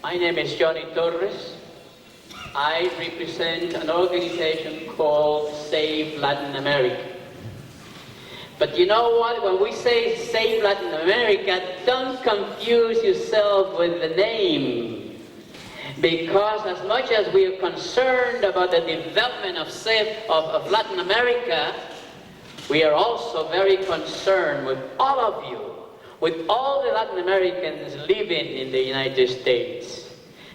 My name is Johnny Torres. I represent an organization called Save Latin America. But you know what? When we say Save Latin America, don't confuse yourself with the name. Because as much as we are concerned about the development of Latin America, we are also very concerned with all of you, with all the Latin Americans living in the United States.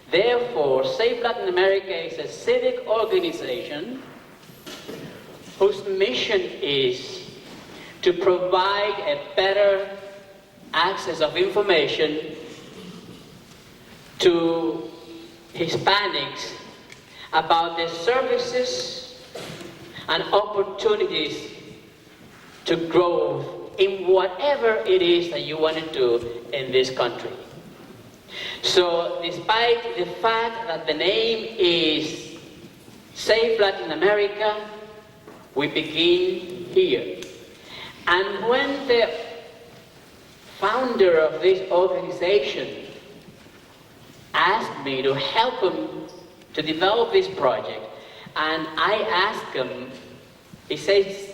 Therefore, Save Latin America is a civic organization whose mission is to provide a better access of information to Hispanics about the services and opportunities to grow in whatever it is that you want to do in this country. So despite the fact that the name is Save Latin America, we begin here. And when the founder of this organization asked me to help him to develop this project, and I asked him, he says,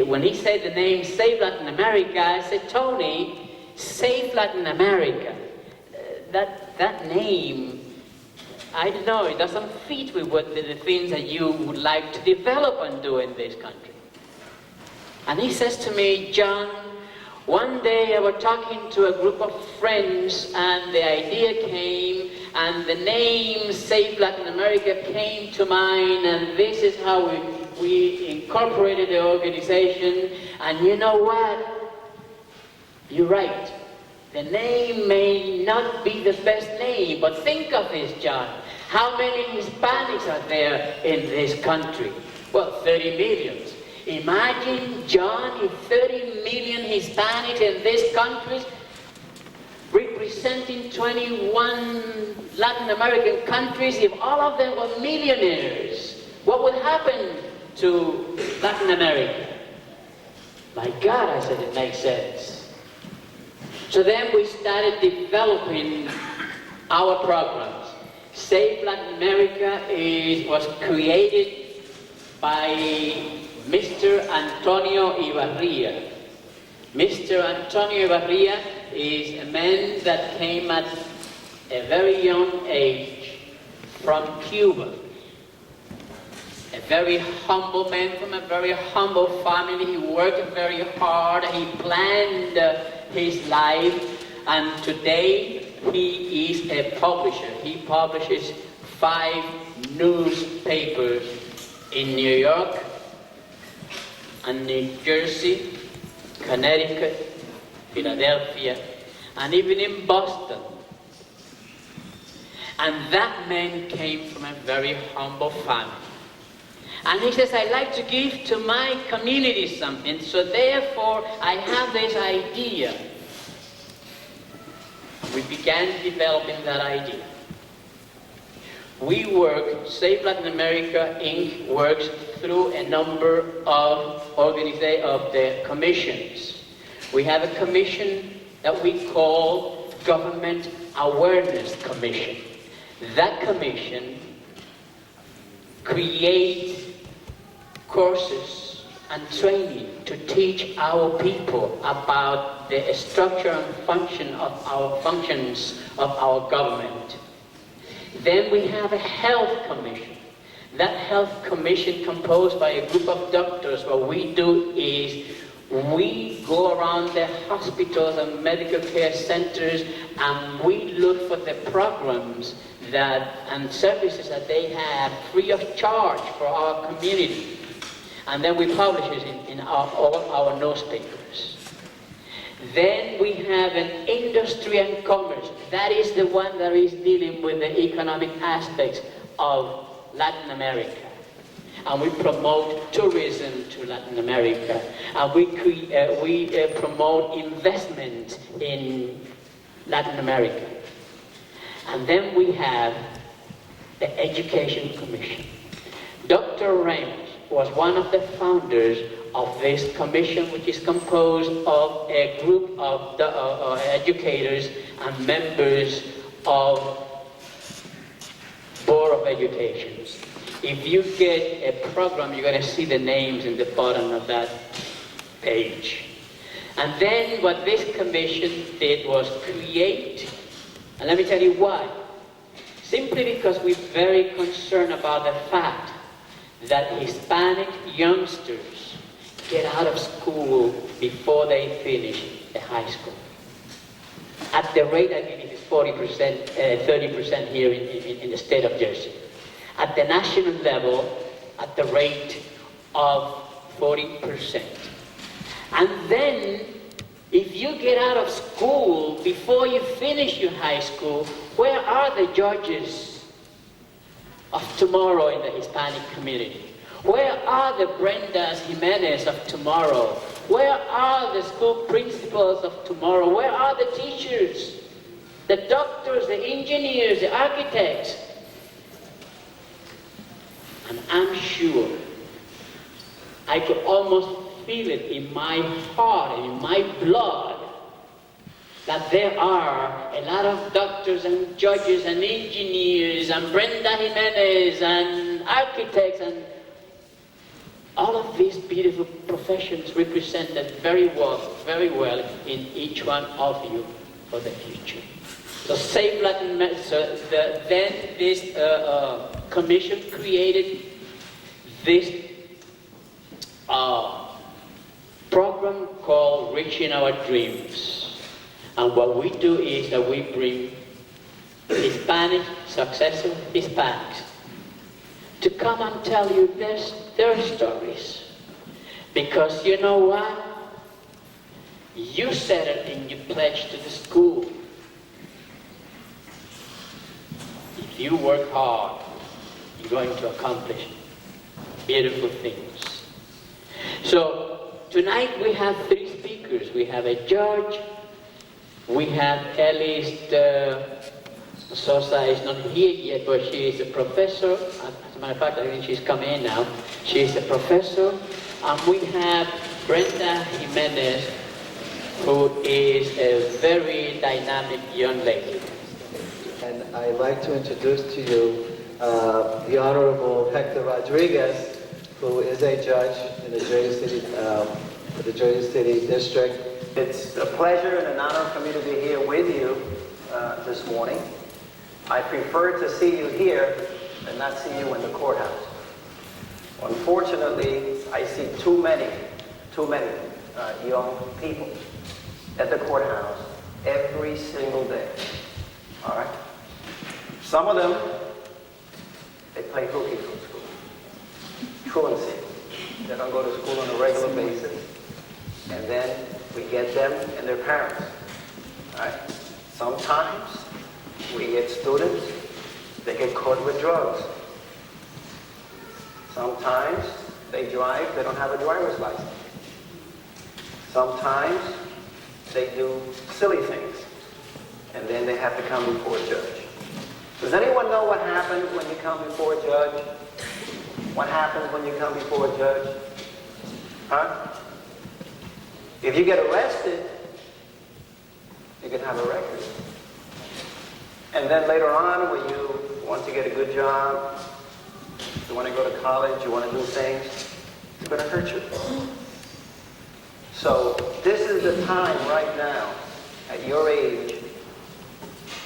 when he said the name Save Latin America, I said, Tony, Save Latin America. That name, I don't know, it doesn't fit with what the things that you would like to develop and do in this country. And he says to me, John, one day I was talking to a group of friends and the idea came and the name Save Latin America came to mind, and this is how we incorporated the organization. And you know what? You're right. The name may not be the best name, but think of this, John. How many Hispanics are there in this country? Well, 30 million. Imagine, John, if 30 million Hispanics in this country, representing 21 Latin American countries, if all of them were millionaires, what would happen to Latin America? My God, I said, it makes sense. So then we started developing our programs. Save Latin America was created by Mr. Antonio Ibarria. Mr. Antonio Ibarria is a man that came at a very young age from Cuba. A very humble man from a very humble family. He worked very hard. He planned his life, and today he is a publisher. He publishes 5 newspapers in New York and New Jersey, Connecticut, Philadelphia, and even in Boston. And that man came from a very humble family. And he says, I like to give to my community something, so therefore I have this idea. We began developing that idea. We work, Save Latin America Inc. works through a number of the commissions. We have a commission that we call Government Awareness Commission. That commission creates courses and training to teach our people about the structure and functions of our government. Then we have a health commission. That health commission composed by a group of doctors, what we do is we go around the hospitals and medical care centers and we look for the programs and services that they have free of charge for our community. And then we publish it in all our newspapers. Then we have an industry and commerce. That is the one that is dealing with the economic aspects of Latin America. And we promote tourism to Latin America. And we promote investment in Latin America. And then we have the Education Commission. Dr. Ramos was one of the founders of this commission, which is composed of a group of educators and members of Board of Education. If you get a program, you're going to see the names in the bottom of that page. And then what this commission did was create, and let me tell you why. Simply because we're very concerned about the fact that Hispanic youngsters get out of school before they finish the high school. At the rate, I think it is 40%, 30% here in the state of Jersey. At the national level, at the rate of 40%. And then, if you get out of school before you finish your high school, where are the judges of tomorrow in the Hispanic community? Where are the Brendas Jimenez of tomorrow? Where are the school principals of tomorrow? Where are the teachers, the doctors, the engineers, the architects? And I'm sure I could almost feel it in my heart, in my blood, that there are a lot of doctors and judges and engineers and Brenda Jimenez and architects and all of these beautiful professions represented very well in each one of you for the future. So Save Latin America, then this commission created this program called Reaching Our Dreams. And what we do is that we bring successful Hispanics to come and tell you their stories. Because you know what? You said it in your pledge to the school. If you work hard, you're going to accomplish beautiful things. So tonight we have three speakers. We have a judge. We have Ellis Sosa is not here yet, but she is a professor. As a matter of fact, I think she's coming in now. She is a professor. And we have Brenda Jimenez, who is a very dynamic young lady. And I'd like to introduce to you the Honorable Hector Rodriguez, who is a judge in the Jersey City District. It's a pleasure and an honor for me to be here with you this morning. I prefer to see you here than not see you in the courthouse. Unfortunately, I see too many young people at the courthouse every single day. All right? Some of them, they play hooky from school. Truancy. They don't go to school on a regular basis. And then we get them and their parents. All right? Sometimes we get students, they get caught with drugs. Sometimes they drive, they don't have a driver's license. Sometimes they do silly things, and then they have to come before a judge. Does anyone know what happens when you come before a judge? What happens when you come before a judge? Huh? If you get arrested, you can have a record. And then later on, when you want to get a good job, you want to go to college, you want to do things, it's going to hurt you. So this is the time right now, at your age,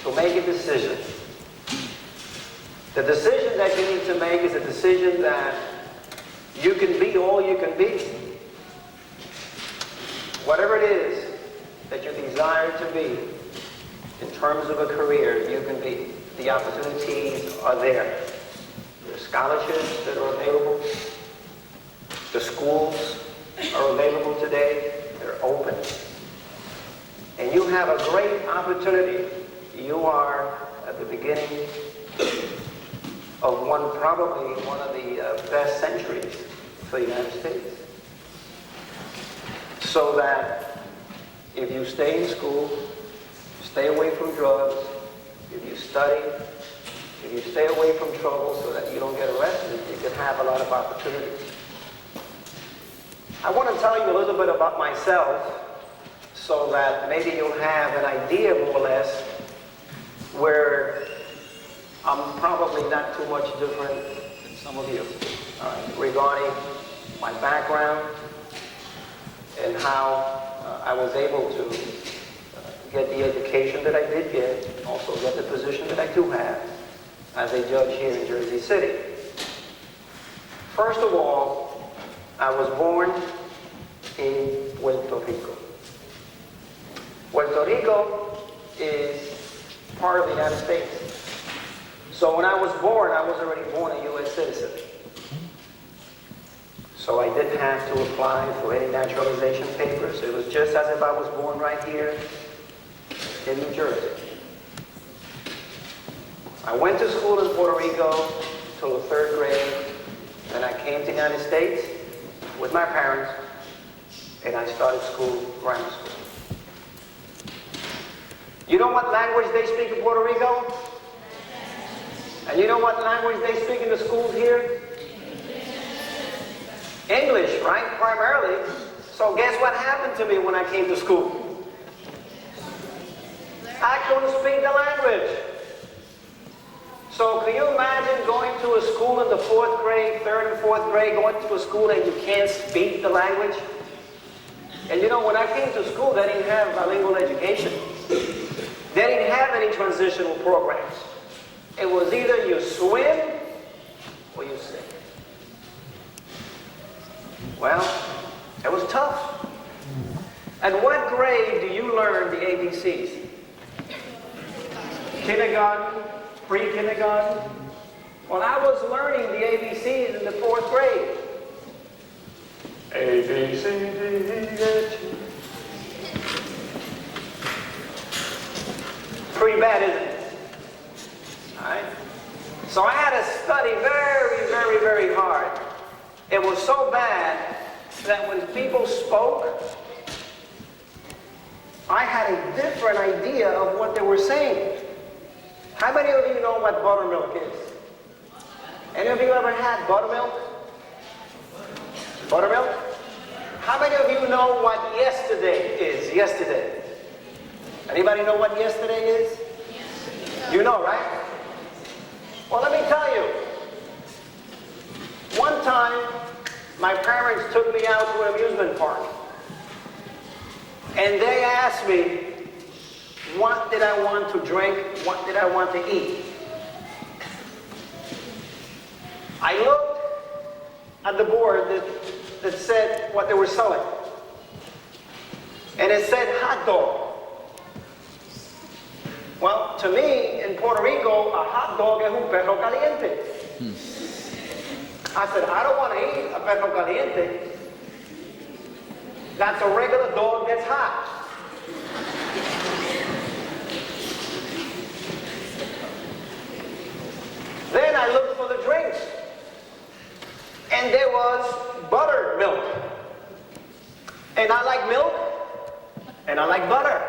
to make a decision. The decision that you need to make is a decision that you can be all you can be. Whatever it is that you desire to be, in terms of a career, you can be. The opportunities are there. There are scholarships that are available. The schools are available today. They're open. And you have a great opportunity. You are at the beginning of probably one of the best centuries for the United States. So that if you stay in school, stay away from drugs, if you study, if you stay away from trouble so that you don't get arrested, you can have a lot of opportunities. I want to tell you a little bit about myself so that maybe you'll have an idea more or less where I'm probably not too much different than some of you, all right, regarding my background and how I was able to get the education that I did get, also get the position that I do have as a judge here in Jersey City. First of all, I was born in Puerto Rico. Puerto Rico is part of the United States. So when I was born, I was already born a U.S. citizen. So I didn't have to apply for any naturalization papers. It was just as if I was born right here in New Jersey. I went to school in Puerto Rico till the 3rd grade. Then I came to the United States with my parents, and I started school, grammar school. You know what language they speak in Puerto Rico? And you know what language they speak in the schools here? English, right? Primarily. So guess what happened to me when I came to school? I couldn't speak the language. So can you imagine going to a school in the 4th grade, 3rd and 4th grade, going to a school and you can't speak the language? And you know, when I came to school, they didn't have bilingual education. They didn't have any transitional programs. It was either you swim or you sink. Well, it was tough. At what grade do you learn the ABCs? Kindergarten? Pre-kindergarten? Well, I was learning the ABCs in the 4th grade. A, B, C, D, E, F, G. Pretty bad, isn't it? All right? So I had to study very, very, very hard. It was so bad that when people spoke, I had a different idea of what they were saying. How many of you know what buttermilk is? Any of you ever had buttermilk? Buttermilk? How many of you know what yesterday is? Yesterday. Anybody know what yesterday is? You know, right? Well, let me tell you. One time, my parents took me out to an amusement park. And they asked me, what did I want to drink? What did I want to eat? I looked at the board that said what they were selling. And it said hot dog. Well, to me, in Puerto Rico, a hot dog es un perro caliente. I said, I don't want to eat a perro caliente. That's a regular dog that's hot. Then I looked for the drinks. And there was buttered milk. And I like milk, and I like butter.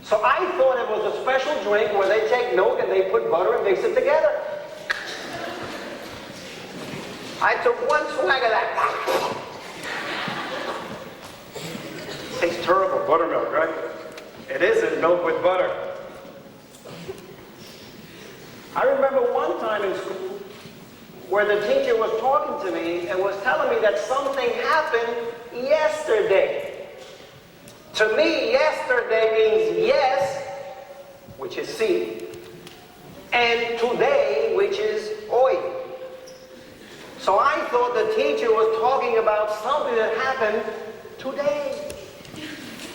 So I thought it was a special drink where they take milk and they put butter and mix it together. I took one swag of that. Tastes terrible, buttermilk, right? It isn't milk with butter. I remember one time in school where the teacher was talking to me and was telling me that something happened yesterday. To me, yesterday means yes, which is sí, and today, which is hoy. So I thought the teacher was talking about something that happened today.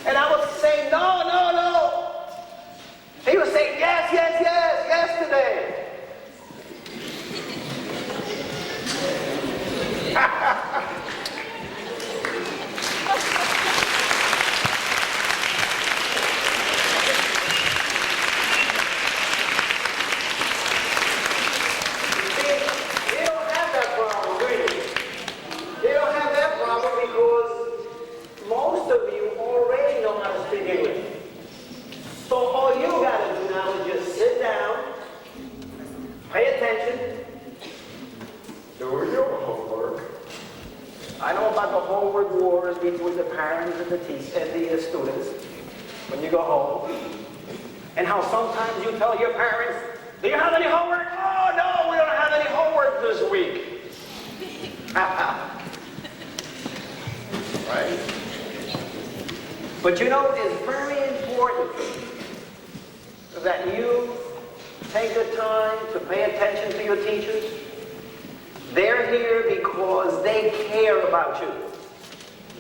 And I was saying, no, no, no. He was saying, yes, yes, yes, yesterday. Between the parents and the students when you go home, and how sometimes you tell your parents, Do you have any homework? Oh, no, we don't have any homework this week. Right? But you know, it's very important that you take the time to pay attention to your teachers. They're here because they care about you.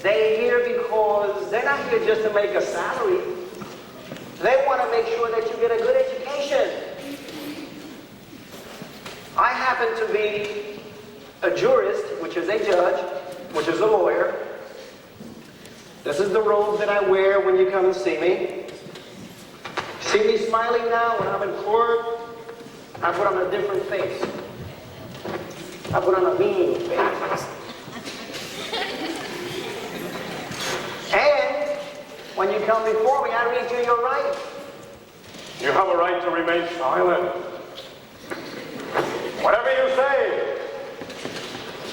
They're here because they're not here just to make a salary. They want to make sure that you get a good education. I happen to be a jurist, which is a judge, which is a lawyer. This is the robe that I wear when you come and see me. See me smiling now when I'm in court? I put on a different face. I put on a mean face. And when you come before me, I read you your right. You have a right to remain silent. Whatever you say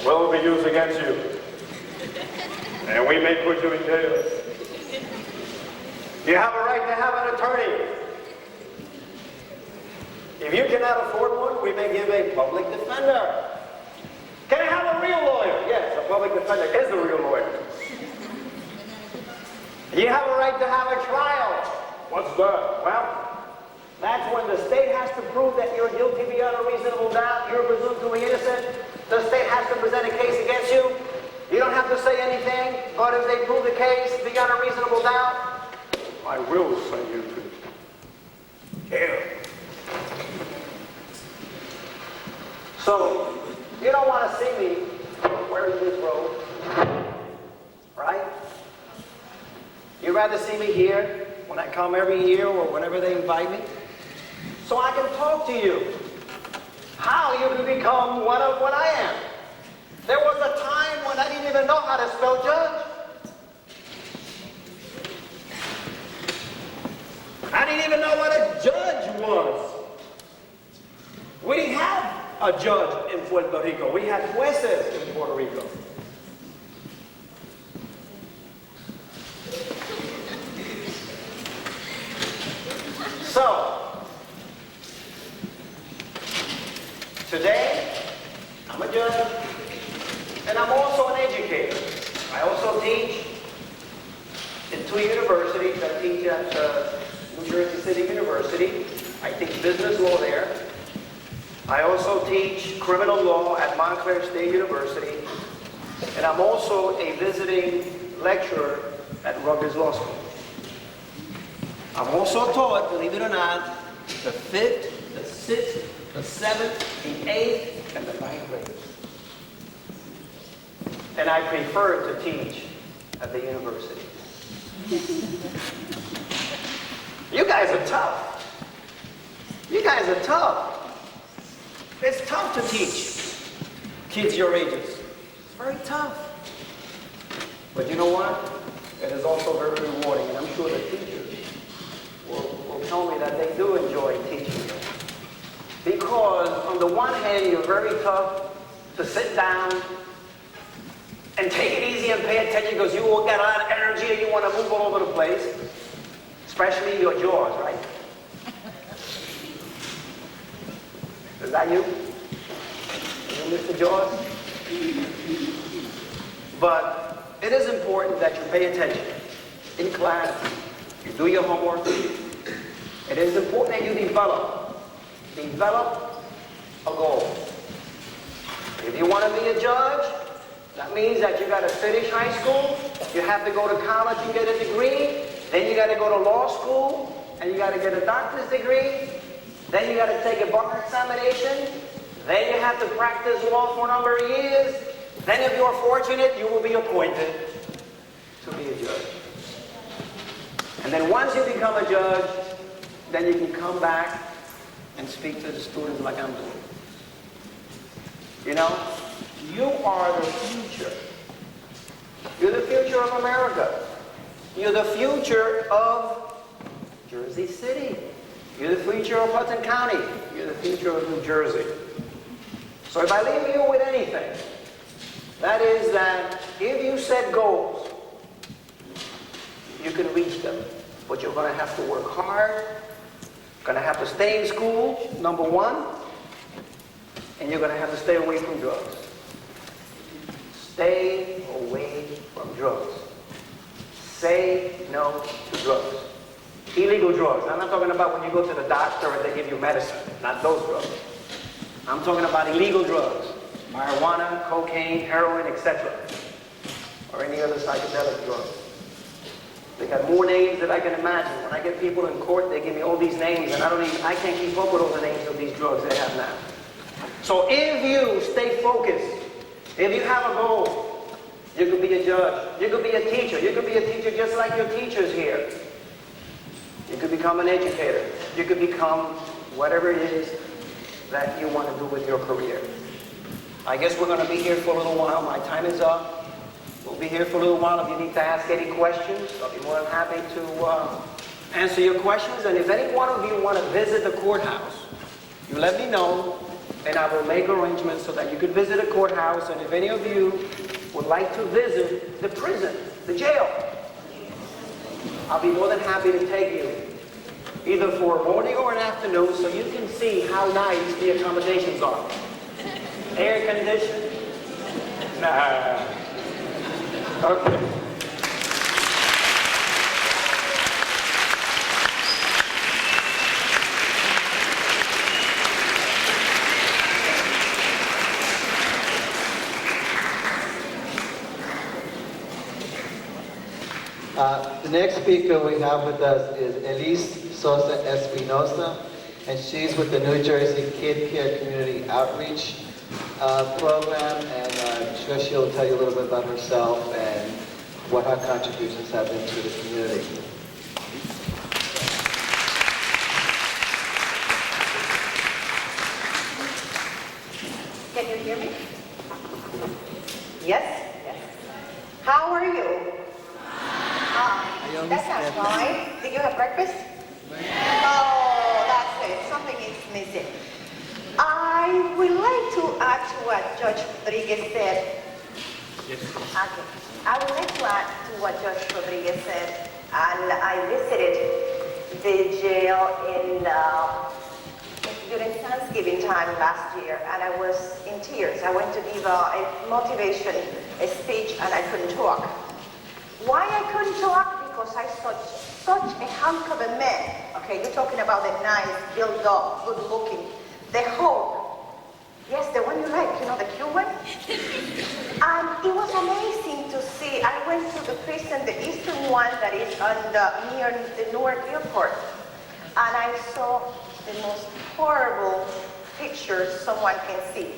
will be used against you. And we may put you in jail. You have a right to have an attorney. If you cannot afford one, we may give a public defender. Can I have a real lawyer? Yes, a public defender is a real lawyer. You have a right to have a trial. What's that? Well, that's when the state has to prove that you're guilty beyond a reasonable doubt. You're presumed to be innocent. The state has to present a case against you. You don't have to say anything, but if they prove the case beyond a reasonable doubt, I will send you to jail. so you don't want to see me wearing this robe, right? You'd rather see me here when I come every year or whenever they invite me, so I can talk to you. How you can become one of what I am. There was a time when I didn't even know how to spell judge. I didn't even know what a judge was. We didn't have a judge in Puerto Rico. We had jueces in Puerto Rico. So, today, I'm a judge, and I'm also an educator. I also teach in 2 universities. I teach at New Jersey City University. I teach business law there. I also teach criminal law at Montclair State University. And I'm also a visiting lecturer at Rutgers Law School. I'm also taught, believe it or not, the 5th, the 6th, the 7th, the 8th, and the 9th grades. And I prefer to teach at the university. You guys are tough. You guys are tough. It's tough to teach kids your ages. It's very tough. But you know what? It is also very rewarding, and I'm sure the teachers will tell me that they do enjoy teaching you. Because on the one hand, you're very tough to sit down and take it easy and pay attention because you will get a lot of energy and you want to move all over the place, especially your jaws, right? Is that you? You, Mr. Jaws? But it is important that you pay attention in class, you do your homework. It is important that you develop a goal. If you want to be a judge, that means that you got to finish high school, you have to go to college and get a degree, then you got to go to law school, and you got to get a doctor's degree, then you got to take a bar examination, then you have to practice law for a number of years, then if you're fortunate, you will be appointed to be a judge. And then once you become a judge, then you can come back and speak to the students like I'm doing. You know, you are the future. You're the future of America. You're the future of Jersey City. You're the future of Hudson County. You're the future of New Jersey. So if I leave you with anything, that is that if you set goals, you can reach them. But you're going to have to work hard Gonna have to stay in school, number one, and you're gonna have to stay away from drugs. Stay away from drugs. Say no to drugs. Illegal drugs. I'm not talking about when you go to the doctor and they give you medicine, not those drugs. I'm talking about illegal drugs. Marijuana, cocaine, heroin, etc. Or any other psychedelic drug. They got more names than I can imagine. When I get people in court, they give me all these names, and I can't keep up with all the names of these drugs they have now. So if you stay focused, if you have a goal, you could be a judge, you could be a teacher, you could be a teacher just like your teachers here. You could become an educator. You could become whatever it is that you want to do with your career. I guess we're going to be here for a little while. My time is up. We'll be here for a little while. If you need to ask any questions, I'll be more than happy to answer your questions. And if any one of you want to visit the courthouse, you let me know, and I will make arrangements so that you could visit the courthouse. And if any of you would like to visit the prison, the jail, I'll be more than happy to take you, either for a morning or an afternoon, so you can see how nice the accommodations are. Air conditioned? Nah. Okay. The next speaker we have with us is Elise Sosa Espinosa, and she's with the New Jersey Kid Care Community Outreach Program, and I'm sure she'll tell you a little bit about herself and what her contributions have been to the community. Can you hear me? Yes? Yes. How are you? That sounds fine. Did you have breakfast? Oh, that's it. Something is missing. I would like to add to what Judge Rodrigyez said. Yes. Okay. I would like to add to what Judge Rodrigyez said. And I visited the jail during Thanksgiving time last year, and I was in tears. I went to give a motivation speech, and I couldn't talk. Why I couldn't talk? Because I saw such a hunk of a man. Okay, you're talking about the nice, built up, good looking, the Hulk. Yes, the one you like, you know, the cute one. And it was amazing to see. I went to the prison, the eastern one that is near the Newark airport, and I saw the most horrible pictures someone can see.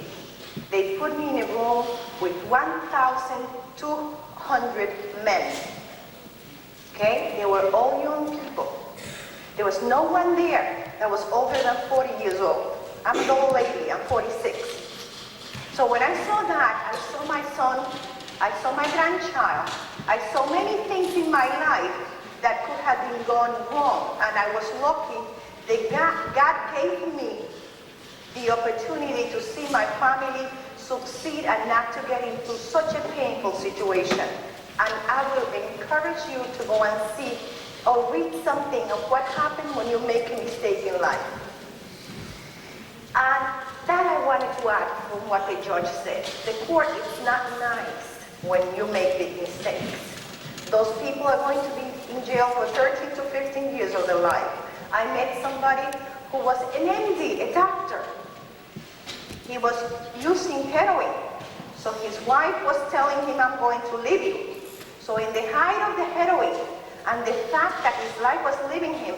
They put me in a room with 1,200 men. Okay? They were all young people. There was no one there that was older than 40 years old. I'm an old lady, I'm 46. So when I saw that, I saw my son, I saw my grandchild, I saw many things in my life that could have been gone wrong, and I was lucky that God gave me the opportunity to see my family succeed and not to get into such a painful situation. And I will encourage you to go and see or read something of what happened when you make a mistake in life. And that I wanted to add from what the judge said. The court is not nice when you make big mistakes. Those people are going to be in jail for 13 to 15 years of their life. I met somebody who was an MD, a doctor. He was using heroin. So his wife was telling him, I'm going to leave you. So in the height of the heroin and the fact that his life was leaving him,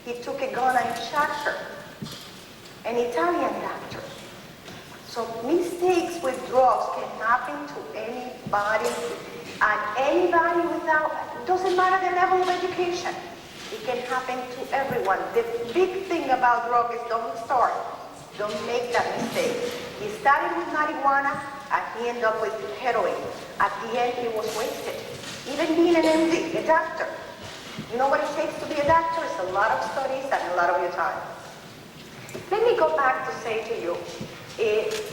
he took a gun and shot her. An Italian doctor. So mistakes with drugs can happen to anybody, and anybody without, doesn't matter the level of education. It can happen to everyone. The big thing about drugs is don't start. Don't make that mistake. He started with marijuana and he ended up with heroin. At the end, he was wasted. Even being an MD, a doctor. You know what it takes to be a doctor? It's a lot of studies and a lot of your time. Let me go back to say to you,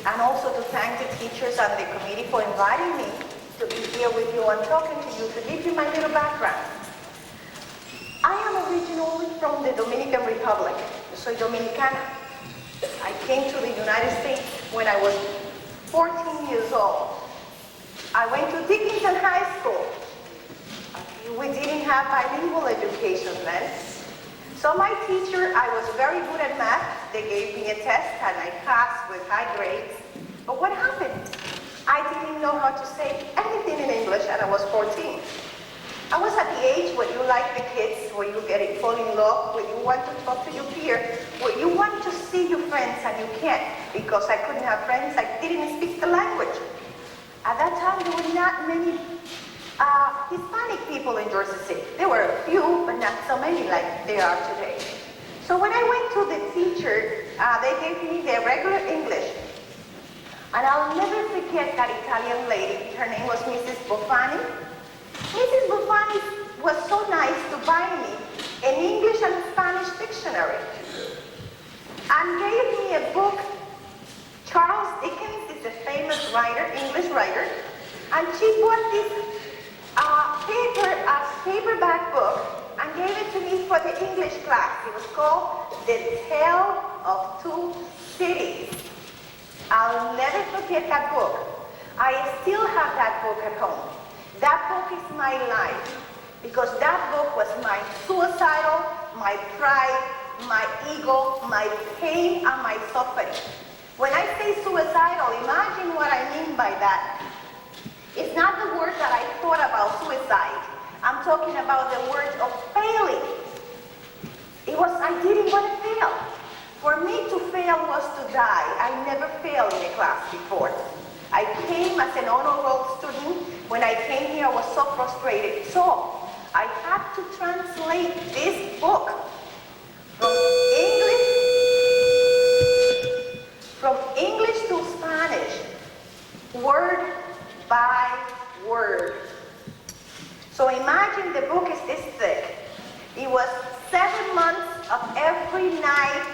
and also to thank the teachers and the committee for inviting me to be here with you and talking to you, to give you my little background. I am originally from the Dominican Republic, soy dominicana. I came to the United States when I was 14 years old. I went to Dickinson High School. We didn't have bilingual education then. So my teacher, I was very good at math. They gave me a test and I passed with high grades. But what happened? I didn't know how to say anything in English and I was 14. I was at the age where you like the kids, where you fall in love, where you want to talk to your peer, where you want to see your friends and you can't because I couldn't have friends, I didn't speak the language. At that time, there were not many Hispanic people in Jersey City. There were a few, but not so many like there are today. So when I went to the teacher, they gave me the regular English. And I'll never forget that Italian lady. Her name was Mrs. Buffani. Mrs. Buffani was so nice to buy me an English and Spanish dictionary and gave me a book. Charles Dickens is a famous writer, English writer, and she bought this paperback book and gave it to me for the English class. It was called The Tale of Two Cities. I'll never forget that book. I still have that book at home. That book is my life because that book was my suicidal, my pride, my ego, my pain, and my suffering. When I say suicidal, imagine what I mean by that. It's not the word that I thought about suicide. I'm talking about the word of failing. I didn't want to fail. For me to fail was to die. I never failed in a class before. I came as an honor roll student. When I came here, I was so frustrated. So I had to translate this book from English to Spanish, word by word. So imagine the book is this thick. It was 7 months of every night,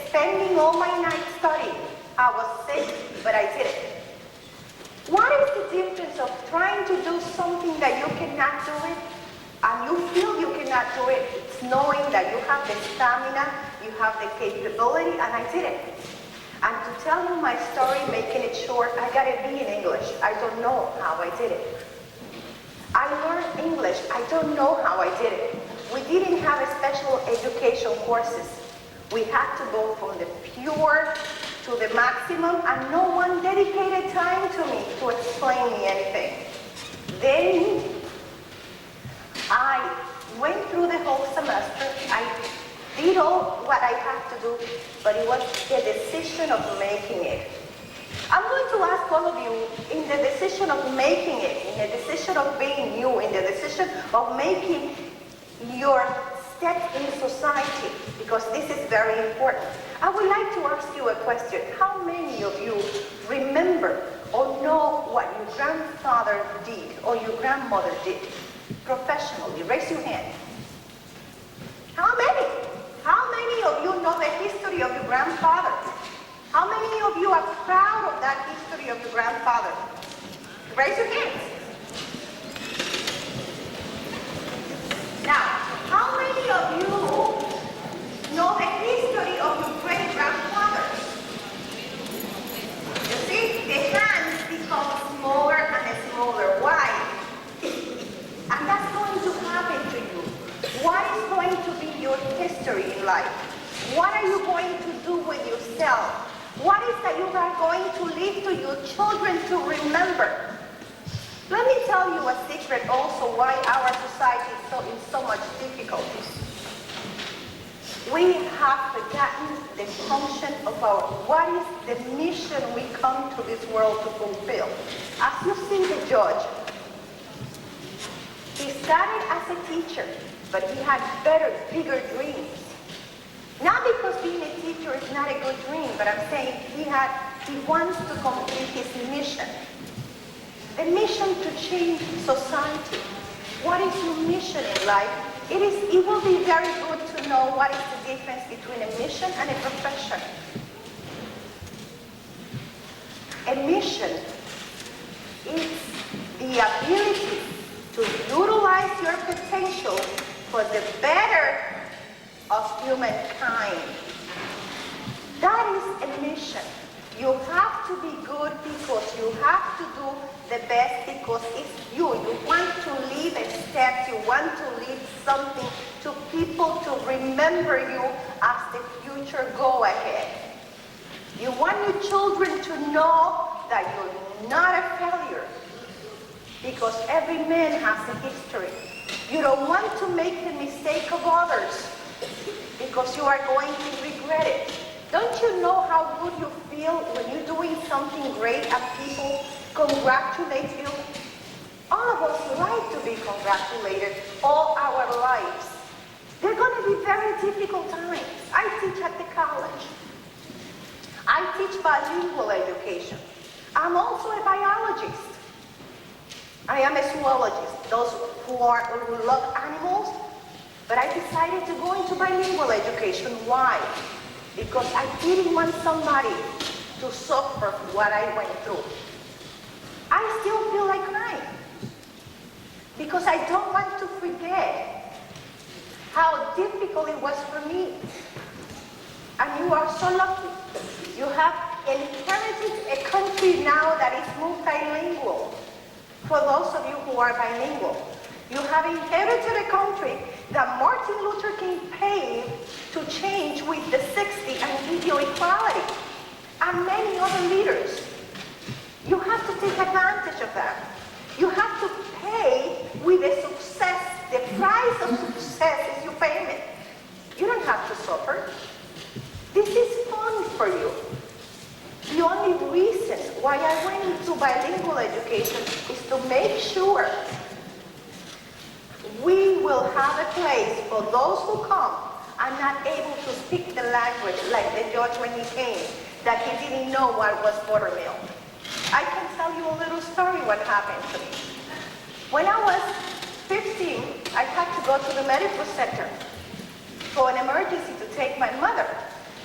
spending all my nights studying. I was sick, but I did it. What is the difference of trying to do something that you cannot do it, and you feel you cannot do it? It's knowing that you have the stamina, you have the capability, and I did it. And to tell you my story, making it short, I got a B in English. I don't know how I did it. I learned English. I don't know how I did it. We didn't have a special education courses. We had to go from the pure to the maximum, and no one dedicated time to me to explain me anything. Then I went through the whole semester. I did all what I had to do, but it was the decision of making it. I'm going to ask all of you, in the decision of making it, in the decision of being you, in the decision of making your step in society, because this is very important. I would like to ask you a question. How many of you remember or know what your grandfather did or your grandmother did professionally? Raise your hand. How many? How many of you know the history of your grandfather? How many of you are proud of that history of your grandfather? Raise your hands. Now, how many of you know the history of your great-grandfather? You see, the hands become smaller and smaller. Why? And that's going to happen to you. What is going to be your history in life? What are you going to do with yourself? What is that you are going to leave to your children to remember? Let me tell you a secret also why our society is in so much difficulties. We have forgotten the function of what is the mission we come to this world to fulfill. As you see the judge, he started as a teacher, but he had better, bigger dreams. Not because being a teacher is not a good dream, but I'm saying he wants to complete his mission. The mission to change society. What is your mission in life? It will be very good to know what is the difference between a mission and a profession. A mission is the ability to utilize your potential for the better of humankind. That is a mission. You have to be good because you have to do the best because it's you. You want to leave a step, you want to leave something to people to remember you as the future go ahead. You want your children to know that you're not a failure because every man has a history. You don't want to make the mistake of others because you are going to regret it. Don't you know how good you feel when you're doing something great and people congratulate you? All of us like to be congratulated all our lives. They're going to be very difficult times. I teach at the college. I teach bilingual education. I'm also a biologist. I am a zoologist, those who love animals, but I decided to go into bilingual education. Why? Because I didn't want somebody to suffer what I went through. I still feel like crying because I don't want to forget how difficult it was for me. And you are so lucky. You have inherited a country now that is multilingual. For those of you who are bilingual, you have inherited a country that Martin Luther King paved to change with the 60 and give you equality, and many other leaders. You have to take advantage of that. You have to pay with the success. The price of success is your payment. You don't have to suffer. This is fun for you. The only reason why I went into bilingual education is to make sure we will have a place for those who come and not able to speak the language like the judge when he came, that he didn't know what was buttermilk. I can tell you a little story what happened to me. When I was 15, I had to go to the medical center for an emergency to take my mother.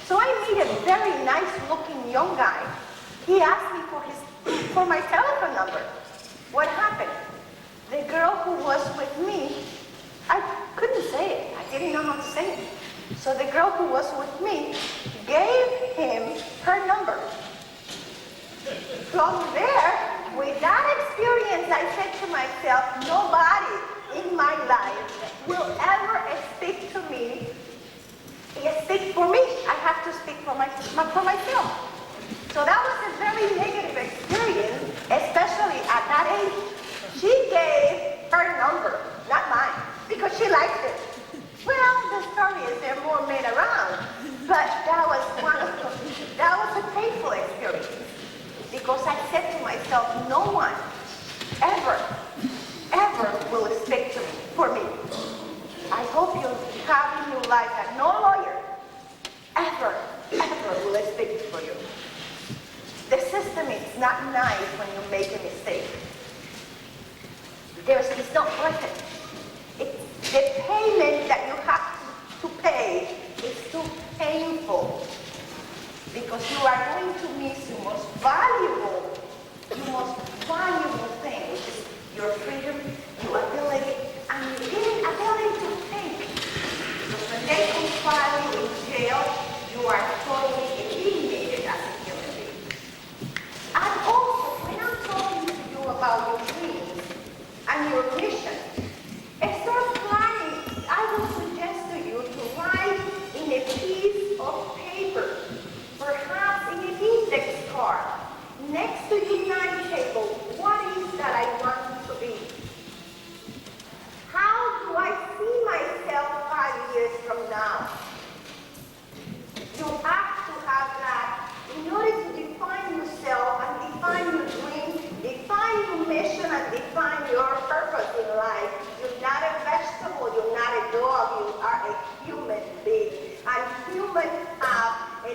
So I met a very nice-looking young guy. He asked me for my telephone number. What happened? The girl who was with me, I couldn't say it. I didn't know how to say it. So the girl who was with me gave him her number. From there, with that experience, I said to myself, nobody in my life will ever speak to me. Speak for me. I have to speak for myself. So that was a very negative experience, especially at that age. She gave her number, not mine, because she liked it. Well, the story is there are more men around, but that was a painful experience because I said to myself, no one ever will speak to me for me. I hope you have in your life that no lawyer ever will speak for you. The system is not nice when you make a mistake. It's not worth it. The payment that you have to pay is too painful because you are going to miss your most valuable thing, which is your freedom, your ability, and your ability to think. Because when they confine you in jail, you are totally eliminated as a human being. And also, when I'm talking to you about your dreams and your mission, start planning. I will suggest to you to write in a piece of paper, perhaps in an index card, next to your night table, what is that I want to be? How do I see myself 5 years from now? You have to have that in order to define yourself and define your dream, define your mission, and define your purpose in life. You're not a vegetable, you're not a dog, you are a human being. And humans have a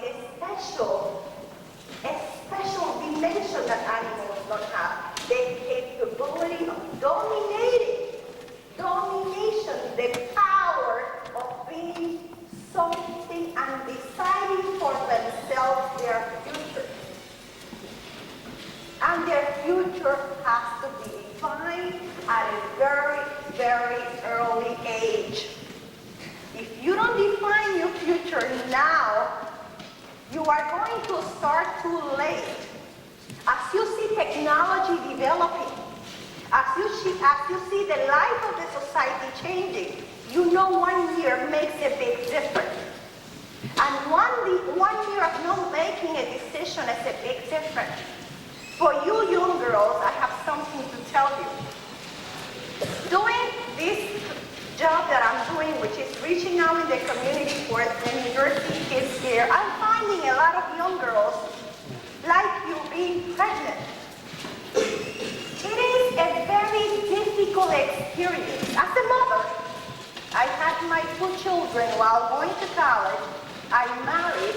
special dimension that animals don't have. The capability of domination, the power of being something and deciding for themselves their future. And their future has to be defined at a very, very early age. If you don't define You are going to start too late. As you see technology developing, as you see the life of the society changing, you know 1 year makes a big difference. And one year of not making a decision is a big difference. For you young girls, I have something to tell you. Doing this job that I'm doing, which is reaching out in the community for the university kids here, I'm finding a lot of young girls like you being pregnant. It is a very difficult experience. As a mother, I had my 2 children while going to college. I married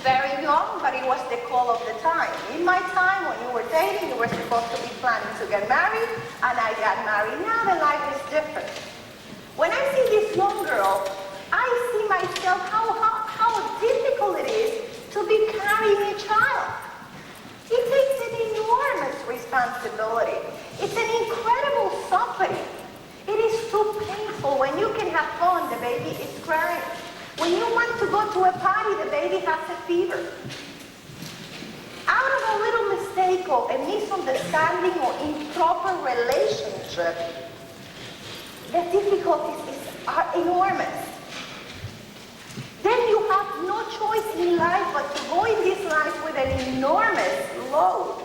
very young, but it was the call of the time. In my time, when you were dating, you were supposed to be planning to get married, and I got married. Now the life is different. When I see this young girl, I see myself how difficult it is to be carrying a child. It takes an enormous responsibility. It's an incredible suffering. It is too painful. When you can have fun, the baby is crying. When you want to go to a party, the baby has a fever. Out of a little mistake or a misunderstanding or improper relationship, the difficulties are enormous. Then you have no choice in life but to go in this life with an enormous load.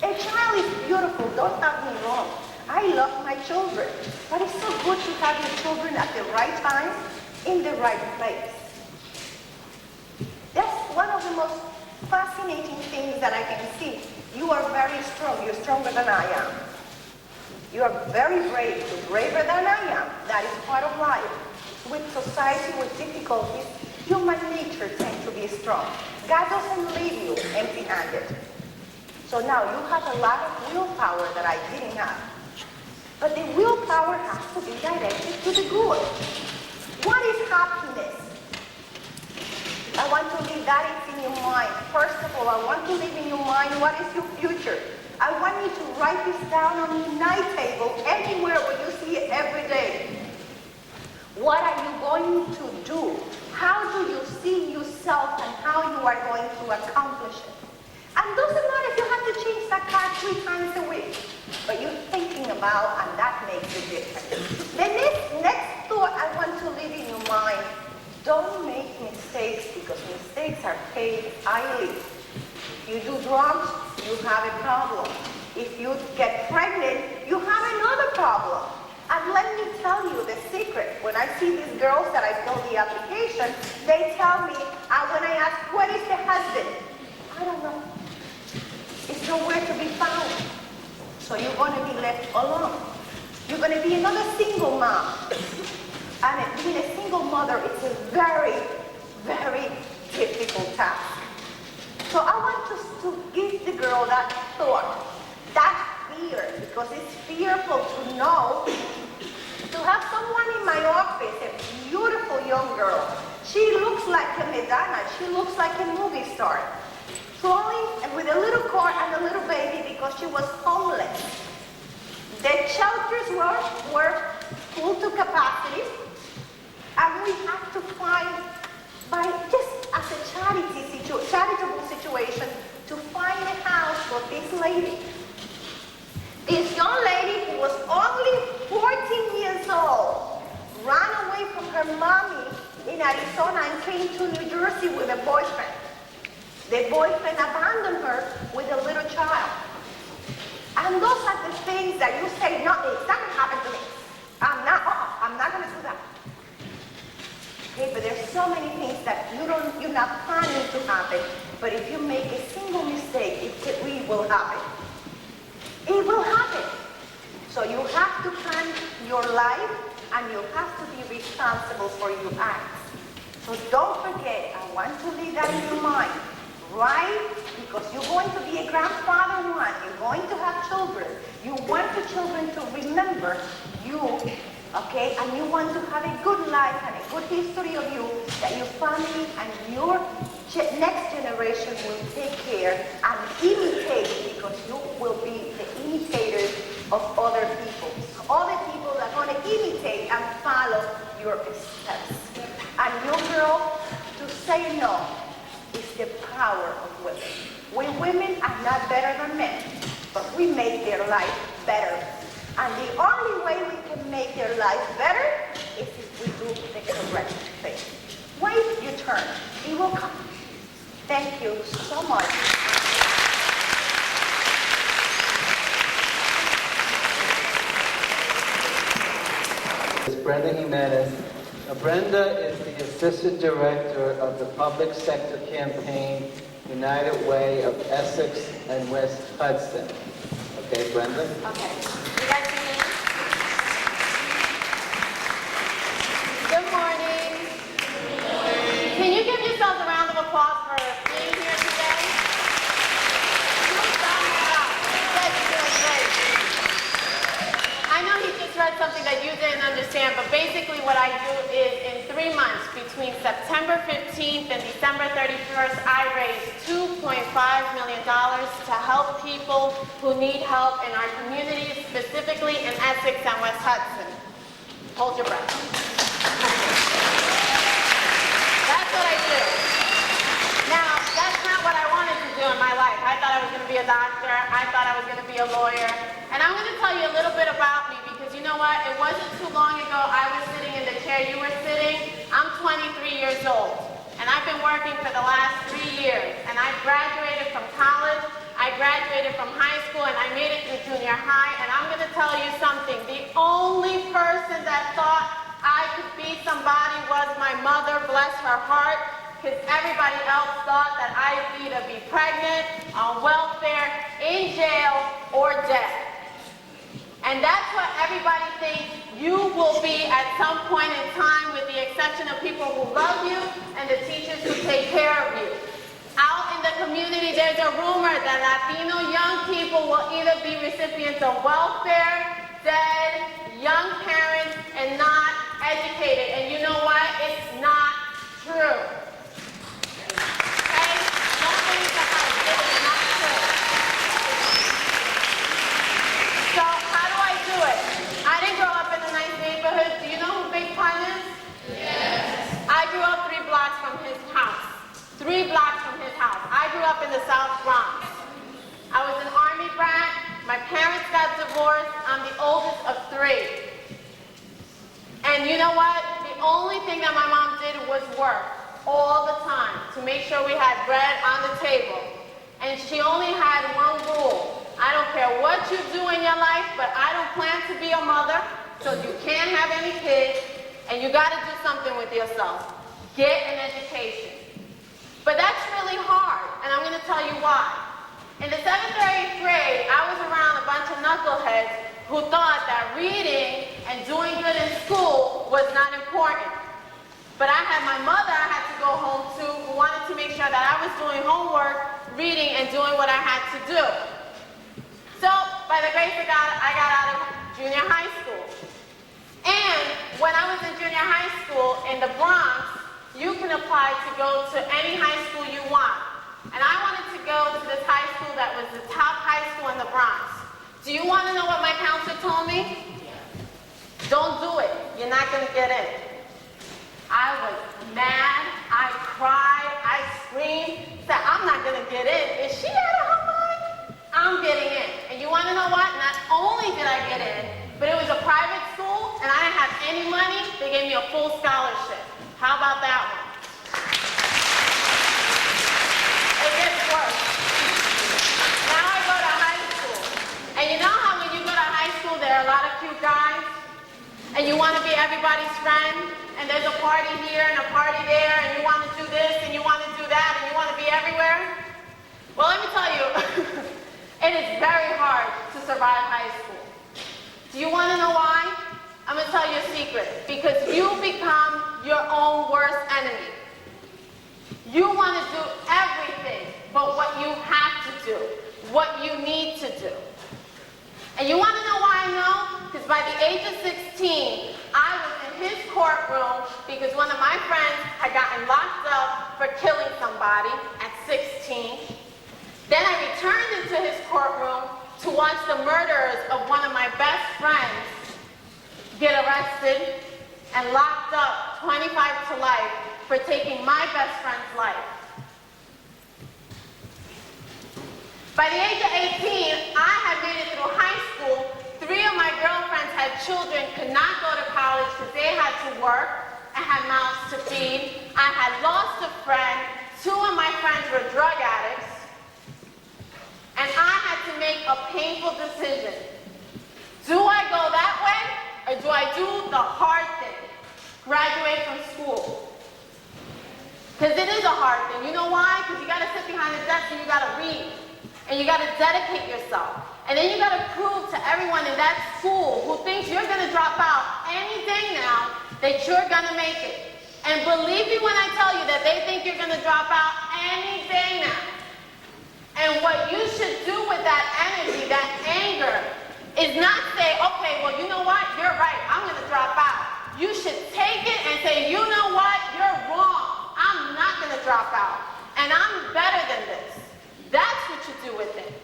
A child is beautiful, don't have me wrong. I love my children, but it's so good to have your children at the right time, in the right place. That's one of the most fascinating things that I can see. You are very strong. You're stronger than I am. You are very brave. You're braver than I am. That is part of life. With society, with difficulties, human nature tends to be strong. God doesn't leave you empty-handed. So now you have a lot of willpower that I didn't have. But the willpower has to be directed to the good. What is happiness? I want to leave that in your mind. First of all, I want to leave in your mind what is your future. I want you to write this down on your night table, anywhere where you see it every day. What are you going to do? How do you see yourself and how you are going to accomplish it? And it doesn't matter if you have to change that car 3 times a week, but you're thinking about, and that makes a difference. The next thought I want to leave in your mind, don't make mistakes because mistakes are paid highly. If you do drugs, you have a problem. If you get pregnant, you have another problem. And let me tell you the secret. When I see these girls that I fill the application, they tell me, when I ask, where is the husband? I don't know. It's nowhere to be found. So you're going to be left alone. You're going to be another single mom. And being a single mother, it's a very, very difficult task. So I want to give the girl that thought, that fear, because it's fearful to know, to have someone in my office, a beautiful young girl. She looks like a Madonna. She looks like a movie star. Trolling and with a little car and a little baby because she was homeless. The shelters were full to capacity. And we had to find, by just as a charitable situation, to find a house for this lady. This young lady who was only 14 years old ran away from her mommy in Arizona and came to New Jersey with a boyfriend. The boyfriend abandoned her with a little child. And those are the things that you say, no, it's not going to happen to me. I'm not going to do that. Okay, but there's so many things that you're not planning to happen. But if you make a single mistake, it will happen. It will happen. So you have to plan your life, and you have to be responsible for your acts. So don't forget, I want to leave that in your mind. Right? Because you're going to be a grandfather one. You're going to have children. You want the children to remember you, okay? And you want to have a good life and a good history of you that your family and your next generation will take care and imitate, because you will be the imitators of other people. Other people are going to imitate and follow your steps. And your girl, to say no. We women are not better than men, but we make their life better. And the only way we can make their life better is if we do the correct thing. Wait your turn. It will come. Thank you so much. Ms. Brenda Jimenez. Brenda is the Assistant Director of the Public Sector Campaign, United Way of Essex and West Hudson. Okay, Brenda? Okay. You guys see me? Good morning. Can you give yourselves a round of applause for being here today? I know he just read something that you didn't understand, but basically what I do is in 3 months, between September 15th and December 31st, I raised $2.5 million to help people who need help in our communities, specifically in Essex and West Hudson. Hold your breath. That's what I do. Now, that's not what I wanted to do in my life. I thought I was going to be a doctor. I thought I was going to be a lawyer. And I'm going to tell you a little bit about me because you know what? It wasn't too long ago I was sitting in the chair you were sitting. I'm 23 years old. And I've been working for the last 3 years. And I graduated from college. I graduated from high school and I made it through junior high. And I'm going to tell you something. The only person that thought I could be somebody was my mother, bless her heart. Because everybody else thought that I'd either be pregnant, on welfare, in jail, or dead. And that's what everybody thinks you will be at some point in time, with the exception of people who love you and the teachers who take care of you. Out in the community, there's a rumor that Latino young people will either be recipients of welfare, dead, young parents, and not educated. And you know what? It's not true. So how do I do it? I didn't grow up in a nice neighborhood. Do you know who Big Pun is? Yes. I grew up 3 blocks from his house. 3 blocks from his house. I grew up in the South Bronx. I was an Army brat. My parents got divorced. I'm the oldest of 3. And you know what? The only thing that my mom did was work all the time to make sure we had bread on the table. And she only had one rule. I don't care what you do in your life, but I don't plan to be a mother, so you can't have any kids, and you got to do something with yourself. Get an education. But that's really hard, and I'm going to tell you why. In the 7th or 8th grade, I was around a bunch of knuckleheads who thought that reading and doing good in school was not important. But I had my mother I had to go home to, who wanted to make sure that I was doing homework, reading, and doing what I had to do. So, by the grace of God, I got out of junior high school. And when I was in junior high school in the Bronx, you can apply to go to any high school you want. And I wanted to go to this high school that was the top high school in the Bronx. Do you want to know what my counselor told me? Don't do it. You're not going to get in. I was mad. I cried. I screamed. Said, I'm not going to get in. Is she out of her mind? I'm getting in. And you want to know what? Not only did I get in, but it was a private school, and I didn't have any money. They gave me a full scholarship. How about that one? It gets worse. Now I go to high school. And you know how when you go to high school, there are a lot of cute guys? And you want to be everybody's friend? And there's a party here and a party there, and you want to do this, and you want to do that, and you want to be everywhere? Well, let me tell you, it is very hard to survive high school. Do you want to know why? I'm going to tell you a secret. Because you become your own worst enemy. You want to do everything but what you have to do, what you need to do. And you want to know why I know? Because by the age of 16, I was in his courtroom because one of my friends had gotten locked up for killing somebody at 16. Then I returned into his courtroom to watch the murderers of one of my best friends get arrested and locked up 25 to life for taking my best friend's life. By the age of 18, I had made it through high school. 3 of my girlfriends had children, could not go to college because they had to work and had mouths to feed. I had lost a friend. 2 of my friends were drug addicts. And I had to make a painful decision. Do I go that way or do I do the hard thing? Graduate from school. Because it is a hard thing. You know why? Because you got to sit behind a desk and you got to read. And you got to dedicate yourself. And then you got to prove to everyone in that school who thinks you're going to drop out any day now that you're going to make it. And believe me when I tell you that they think you're going to drop out any day now. And what you should do with that energy, that anger, is not say, okay, well, you know what? You're right. I'm going to drop out. You should take it and say, you know what? You're wrong. I'm not going to drop out. And I'm better than this. That's what you do with it.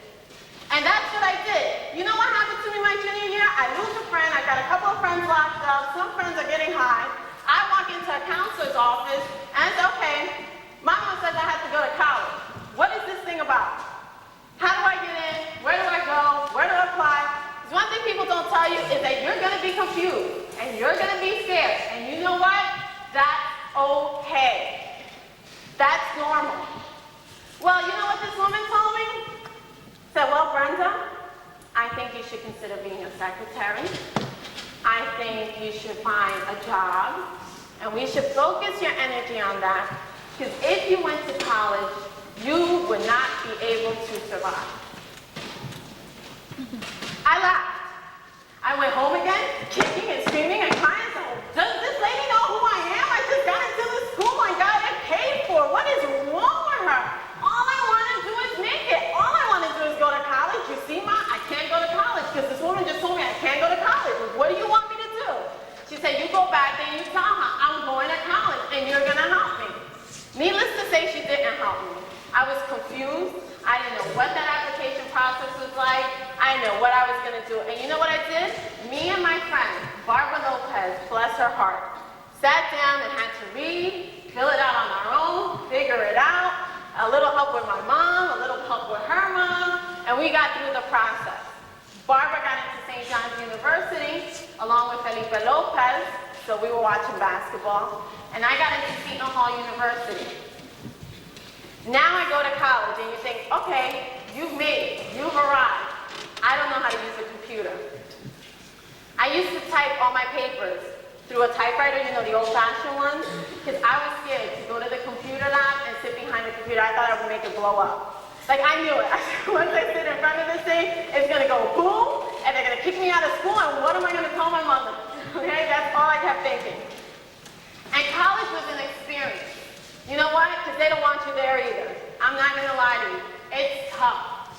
And that's what I did. You know what happened to me my junior year? I lose a friend. I got a couple of friends locked up. Some friends are getting high. I walk into a counselor's office and I say, okay, Mama says I have to go to college. What is this thing about? How do I get in? Where do I go? Where do I apply? Because one thing people don't tell you is that you're going to be confused and you're going to be scared. And you know what? That's okay. That's normal. Well, you know what this woman told me? Said, well, Brenda, I think you should consider being a secretary. I think you should find a job. And we should focus your energy on that. Because if you went to college, you would not be able to survive. I laughed. I went home again, kicking and screaming and crying. So, does this lady know who I am? I just got into this school I got it paid for. What is wrong with her? All I want to do is make it. All I want to do is go to college. You see, Ma, I can't go to college because this woman just told me I can't go to college. What do you want me to do? She said, you go back there and you tell her I'm going to college and you're going to help me. Needless to say, she didn't help me. I was confused. I didn't know what that application process was like. I didn't know what I was going to do. And you know what I did? Me and my friend, Barbara Lopez, bless her heart, sat down and had to read, fill it out on our own, figure it out. A little help with my mom, a little help with her mom, and we got through the process. Barbara got into St. John's University along with Felipe Lopez, so we were watching basketball, and I got into Seton Hall University. Now I go to college, and you think, okay, you've made it, you've arrived. I don't know how to use a computer. I used to type all my papers through a typewriter, you know, the old-fashioned ones, because I was scared to go to the computer lab and sit behind the computer. I thought I would make it blow up. Like, I knew it. Once I sit in front of this thing, it's going to go boom, and they're going to kick me out of school, and what am I going to tell my mother? Okay, that's all I kept thinking. And college was an experience. You know why? Because they don't want you there either. I'm not going to lie to you. It's tough.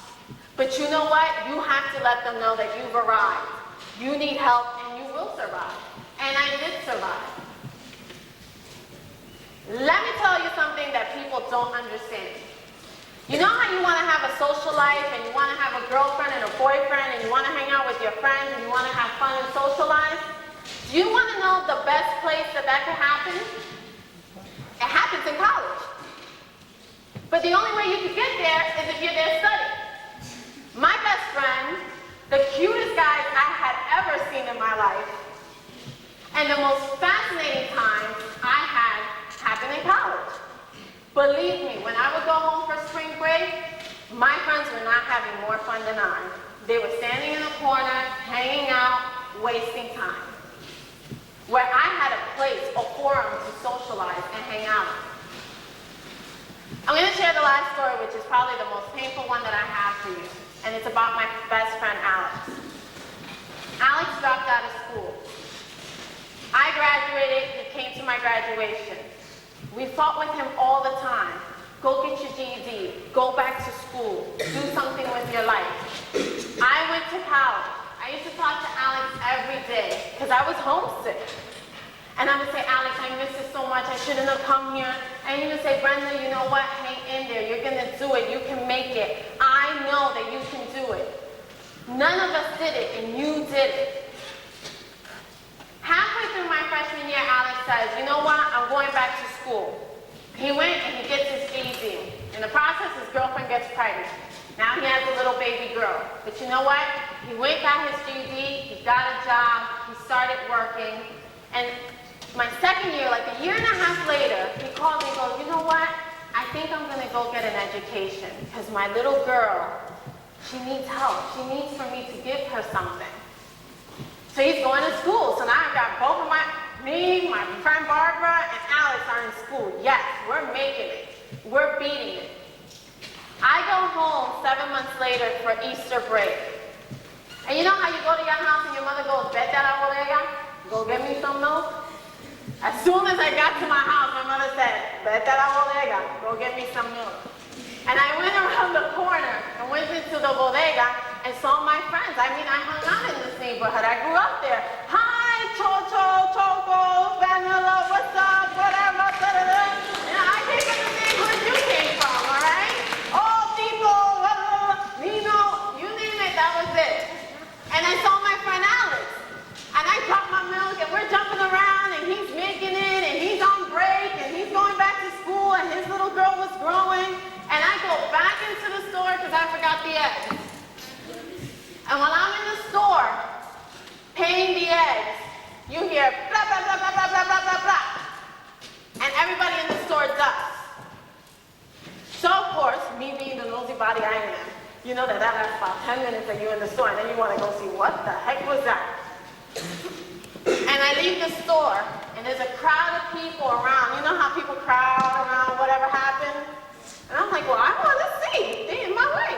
But you know what? You have to let them know that you've arrived. You need help, and you will survive. And I did survive. Let me tell you something that people don't understand. You know how you want to have a social life and you want to have a girlfriend and a boyfriend and you want to hang out with your friends and you want to have fun and socialize? Do you want to know the best place that could happen? It happens in college. But the only way you can get there is if you're there studying. My best friend, the cutest guys I had ever seen in my life, and the most fascinating times I had happened in college. Believe me, when I would go home for spring break, my friends were not having more fun than I. They were standing in a corner, hanging out, wasting time. Where I had a place, a forum to socialize and hang out. I'm going to share the last story, which is probably the most painful one that I have for you. And it's about my best friend, Alex. Alex dropped out of school. I graduated, he came to my graduation. We fought with him all the time. Go get your GED, go back to school, do something with your life. I went to college. I used to talk to Alex every day because I was homesick. And I would say, Alex, I miss you so much, I shouldn't have come here. And he would say, Brenda, you know what, hang in there, you're gonna do it, you can make it. I know that you can do it. None of us did it, and you did it. Halfway through my freshman year, Alex says, you know what, I'm going back to school. He went and he gets his GED. In the process, his girlfriend gets pregnant. Now he has a little baby girl. But you know what? He went, got his GED, he got a job, he started working. And my second year, like a year and a half later, he called me and goes, you know what? I think I'm gonna go get an education because my little girl, she needs help. She needs for me to give her something. So he's going to school. So now I've got both of me, my friend Barbara, and Alex are in school. Yes, we're making it. We're beating it. I go home 7 months later for Easter break. And you know how you go to your house and your mother goes, vete a la bodega, go get me some milk? As soon as I got to my house, my mother said, vete a la bodega, go get me some milk. And I went around the corner and went into the bodega and saw my friends. I mean, I hung out in this neighborhood. I grew up there. Hi, Chocho, Choco, Vanilla, what's up, whatever, da-da-da. You know, I came from the neighborhood you came from, all right? Oh, Tito, Nino, you name it, that was it. And I saw my friend Alex. And I dropped my milk, and we're jumping around, and he's making it, and he's on break, and he's going back to school, and his little girl was growing. And I go back into the store because I forgot the eggs. And while I'm in the store, paying the eggs, you hear blah, blah, blah, blah, blah, blah, blah, blah, blah. And everybody in the store ducks. So of course, me being the nosy body I am, you know that lasts about 10 minutes that you're in the store, and then you want to go see what the heck was that. And I leave the store, and there's a crowd of people around. You know how people crowd around whatever happened? And I'm like, well, I want to see. They in my way.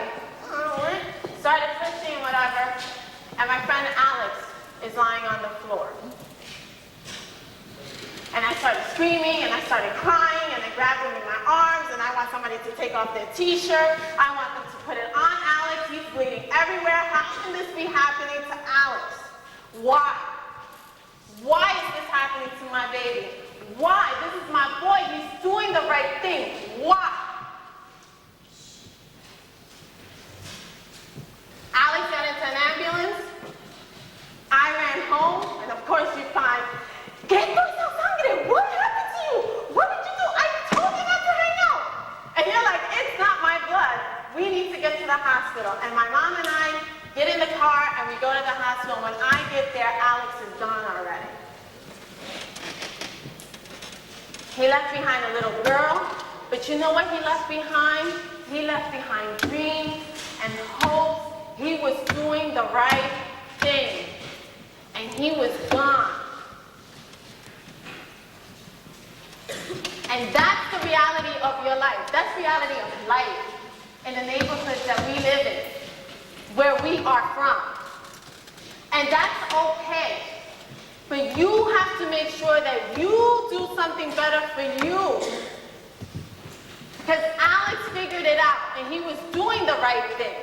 Started fishing, whatever. And my friend Alex is lying on the floor. And I started screaming, and I started crying, and I grabbed him in my arms, and I want somebody to take off their t-shirt. I want them to put it on Alex. He's bleeding everywhere. How can this be happening to Alex? Why? Why is this happening to my baby? Why? This is my boy. He's doing the right thing. Why? Alex got into an ambulance. I ran home, and of course you find, ¿Qué cosa sangre? What happened to you? What did you do? I told you not to hang out. And you're like, it's not my blood. We need to get to the hospital. And my mom and I get in the car, and we go to the hospital. When I get there, Alex is gone already. He left behind a little girl, but you know what he left behind? He left behind dreams and hopes. He was doing the right thing, and he was gone. And that's the reality of your life. That's the reality of life in the neighborhoods that we live in, where we are from. And that's okay. But you have to make sure that you do something better for you. Because Alex figured it out, and he was doing the right thing.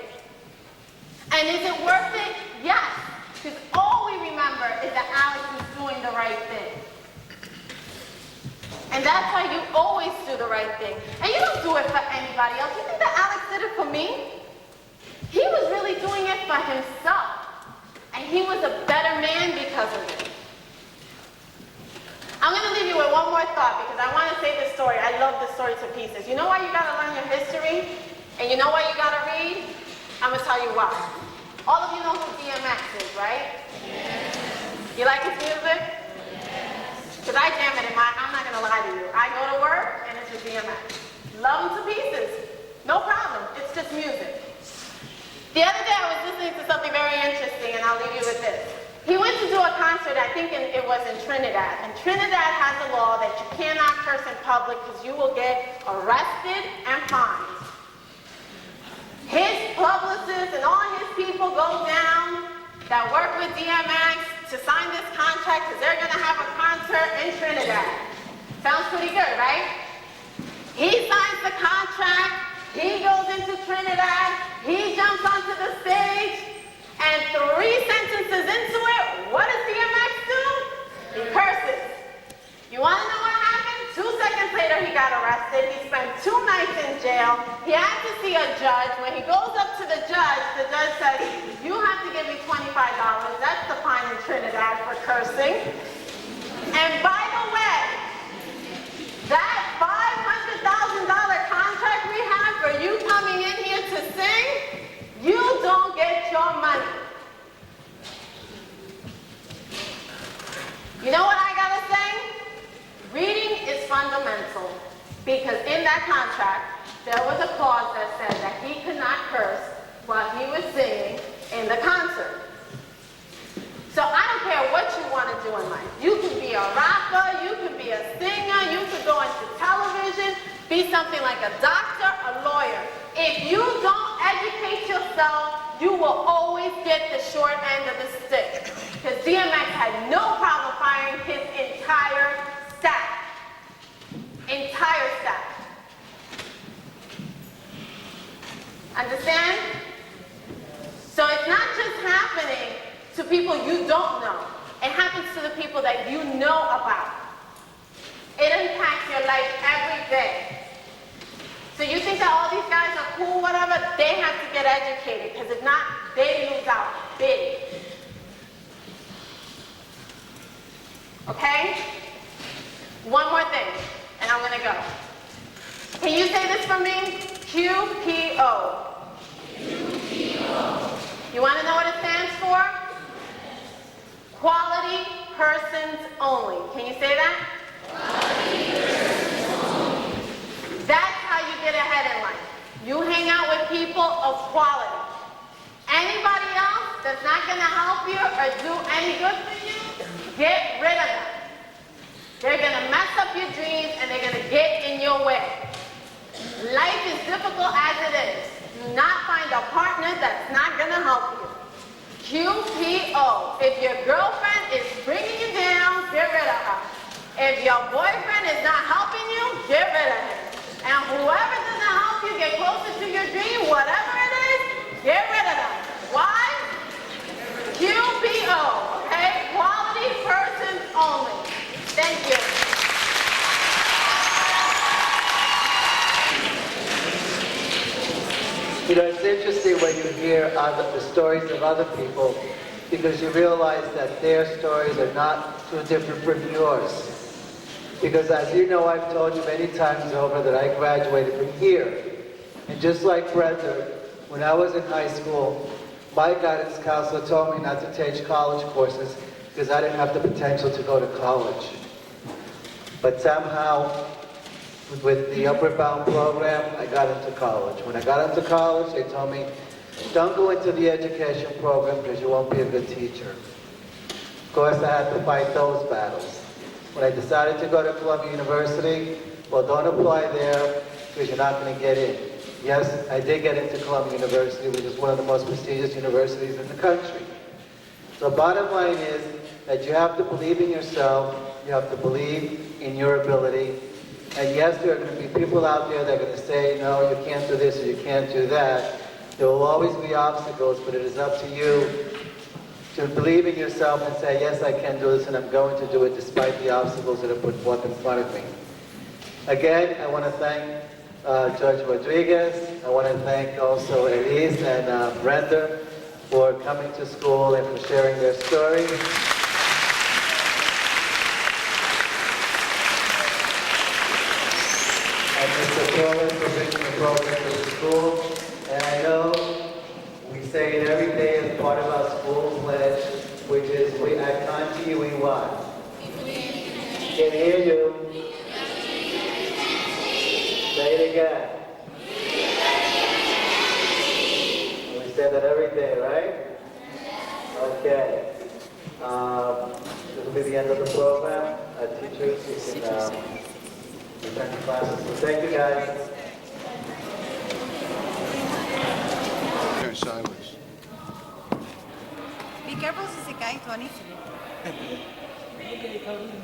And is it worth it? Yes. Because all we remember is that Alex was doing the right thing. And that's why you always do the right thing. And you don't do it for anybody else. You think that Alex did it for me? He was really doing it for himself. And he was a better man because of it. I'm going to leave you with one more thought because I want to say this story. I love this story to pieces. You know why you got to learn your history? And you know why you got to read? I'm going to tell you why. All of you know who DMX is, right? Yes. You like his music? Yes. Because I jam it in I'm not going to lie to you. I go to work and it's with DMX. Love him to pieces. No problem. It's just music. The other day I was listening to something very interesting, and I'll leave you with this. He went to do a concert, I think it was in Trinidad. And Trinidad has a law that you cannot curse in public because you will get arrested and fined. His publicist and all his people go down that work with DMX to sign this contract because they're going to have a concert in Trinidad. Sounds pretty good, right? He signs the contract. He goes into Trinidad. He jumps onto the stage. And 3 sentences into it, what does DMX do? He curses. You want to know what happened? 2 seconds later, he got arrested. He spent 2 nights in jail. He had to see a judge. When he goes up to the judge says, you have to give me $25. That's the fine in Trinidad for cursing. And by the way, that $500,000 contract we have for you coming in here to sing, Because in that contract, there was a clause that said that he could not curse while he was singing in the concert. So I don't care what you want to do in life. You could be a rapper, you could be a singer, you could go into television, be something like a doctor, a lawyer. If you don't educate yourself, you will always get the short end of the stick. Because DMX had no problem firing his entire staff. Entire staff. Understand? So it's not just happening to people you don't know. It happens to the people that you know about. It impacts your life every day. So you think that all these guys are cool, whatever, they have to get educated, because if not, they lose out big. Okay? One more thing, and I'm gonna go. Can you say this for me? QPO. QPO. You wanna know what it stands for? Quality persons only. Can you say that? Quality persons only. That's how you get ahead in life. You hang out with people of quality. Anybody else that's not going to help you or do any good for you, get rid of them. They're going to mess up your dreams and they're going to get in your way. Life is difficult as it is. Do not find a partner that's not going to help you. QPO. If your girlfriend is bringing you down, get rid of her. If your boyfriend is not helping you, get rid of him. And whoever doesn't help you get closer to your dream, whatever it is, get rid of them. Why? QPO, okay? Quality persons only. Thank you. You know, it's interesting when you hear the stories of other people, because you realize that their stories are not too different from yours. Because as you know, I've told you many times over that I graduated from here. And just like Brenda, when I was in high school, my guidance counselor told me not to take college courses because I didn't have the potential to go to college. But somehow, with the Upward Bound program, I got into college. When I got into college, they told me, don't go into the education program because you won't be a good teacher. Of course, I had to fight those battles. When I decided to go to Columbia University, well, don't apply there because you're not going to get in. Yes, I did get into Columbia University, which is one of the most prestigious universities in the country. So bottom line is that you have to believe in yourself, you have to believe in your ability, and yes, there are going to be people out there that are going to say, no, you can't do this or you can't do that. There will always be obstacles, but it is up to you to believe in yourself and say, yes, I can do this and I'm going to do it despite the obstacles that are put forth in front of me. Again, I want to thank Juez Rodrigyez. I want to thank also Elise and Brenda for coming to school and for sharing their story. And Mr. Coleman for bringing the program to the school. And I know we say it every day as part of our school pledge, which is we at Conti we what? Can hear you. Say it again. We say that every day, right? Okay. This will be the end of the program. Teachers, you can return to classes. So thank you, guys. Turn sideways. Be careful si se cae, Tony. Okay, Colleen.